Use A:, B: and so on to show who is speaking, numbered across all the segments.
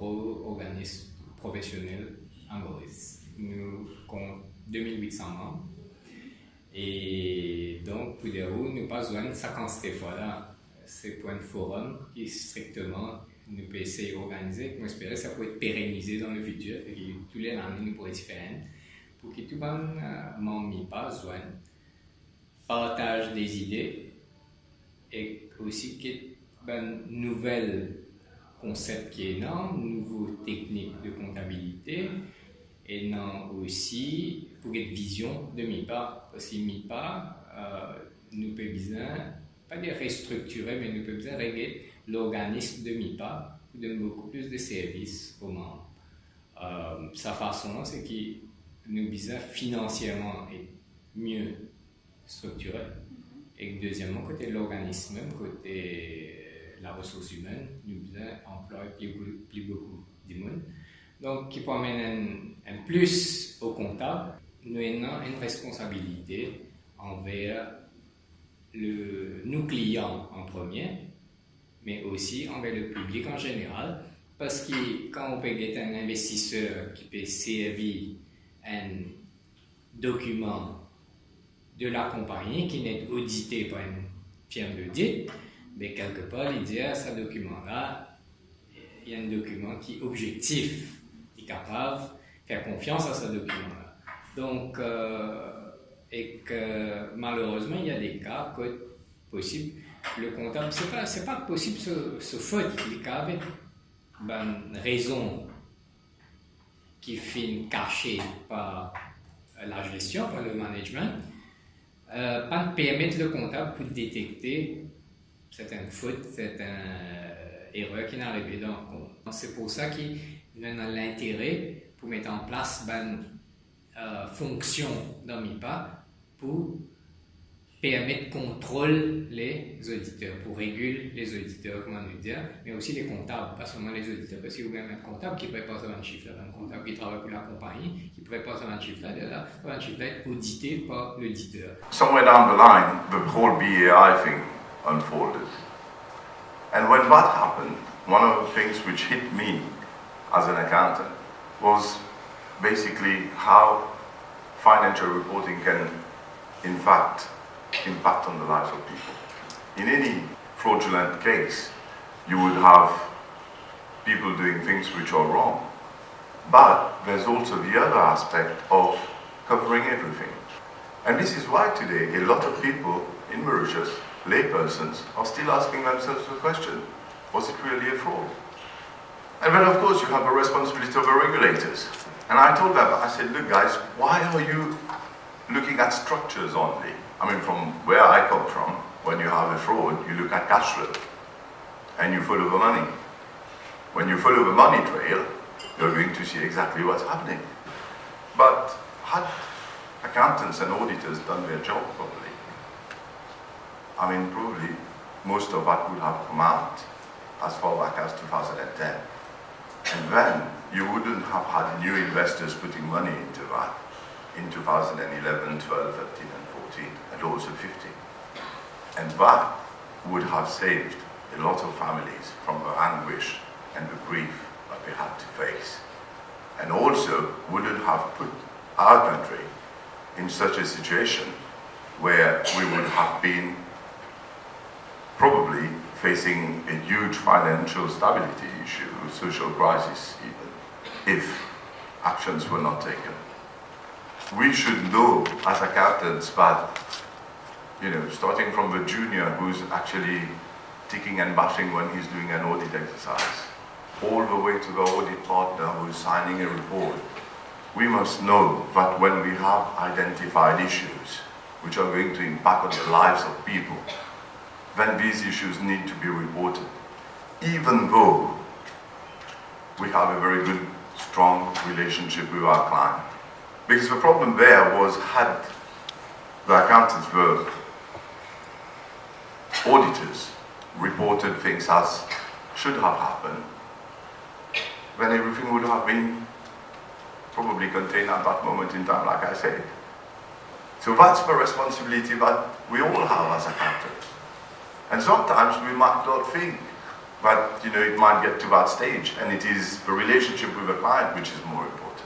A: gros organisme professionnel en Maurice. Nous comptons 2800 membres. Et donc, pour dire où, nous pas besoin de 50 fois-là. C'est pour un forum qui strictement nous peut essayer d'organiser. Moi, j'espère que ça peut être pérennisé dans le futur. Et que tous les années, nous pourrons être différents. Pour que tout le monde n'ait pas besoin partage des idées et aussi qu'il y ait un nouvel concept qui est énorme, une nouvelle technique de comptabilité et non aussi pour une vision de MIPA. Parce que MIPA, nous peut besoin, pas de restructurer, mais nous peut besoin régler l'organisme de MIPA pour donner beaucoup plus de services aux membres. Sa façon, c'est que nous besoin financièrement être mieux structuré. Et deuxièmement, côté de l'organisme, côté la ressource humaine, nous employons plus beaucoup de monde. Donc, qui peut amener un plus au comptable, nous avons une responsabilité envers nos clients en premier, mais aussi envers le public en général, parce que quand on peut être un investisseur qui peut servir un document de la compagnie qui n'est audité par une firme d'audit, mais quelque part, il dit à ce document-là, il y a un document qui est objectif, qui est capable de faire confiance à ce document-là. Donc, et que malheureusement, il y a des cas que possible, le comptable, c'est pas possible ce faute, il y a une raison qui finit cachée par la gestion, par le management, pas permettre le comptable pour détecter certaines fautes, certaines erreurs qui n'arrivent dans le compte. C'est pour ça qu'il y a l'intérêt pour mettre en place une fonction dans MIPA pour permettre de contrôler les auditeurs, pour réguler les auditeurs, comment nous dire, mais aussi les comptables, pas seulement les auditeurs, parce qu'il y a même un comptable qui prépare un chiffre-là, un comptable qui travaille pour la compagnie, qui prépare un chiffre-là, un chiffre-là est audité par l'auditeur.
B: Somewhere down the line, the whole BAI thing unfolded. And when that happened, one of the things which hit me as an accountant was basically how financial reporting can, in fact, impact on the lives of people. In any fraudulent case, you would have people doing things which are wrong. But there's also the other aspect of covering everything. And this is why today a lot of people in Mauritius, laypersons, are still asking themselves the question, was it really a fraud? And then of course you have the responsibility of the regulators. And I told them, I said, look guys, why are you looking at structures only? I mean, from where I come from, when you have a fraud, you look at cash flow and you follow the money. When you follow the money trail, you're going to see exactly what's happening. But had accountants and auditors done their job properly, I mean, probably most of that would have come out as far back as 2010. And then you wouldn't have had new investors putting money into that in 2011, 12, 13 and 14 and also 15. And that would have saved a lot of families from the anguish and the grief that they had to face. And also wouldn't have put our country in such a situation where we would have been probably facing a huge financial stability issue, social crisis even, if actions were not taken. We should know as accountants that, starting from the junior who's actually ticking and bashing when he's doing an audit exercise, all the way to the audit partner who's signing a report, we must know that when we have identified issues which are going to impact on the lives of people, then these issues need to be reported, even though we have a very good, strong relationship with our client. Because the problem there was, had the accountants, the auditors, reported things as should have happened, then everything would have been probably contained at that moment in time, like I said. So that's the responsibility that we all have as accountants. And sometimes we might not think But it might get to that stage, and it is the relationship with the client which is more important.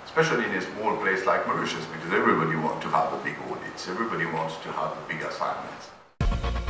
B: Especially in a small place like Mauritius, because everybody wants to have the big audits, everybody wants to have the big assignments.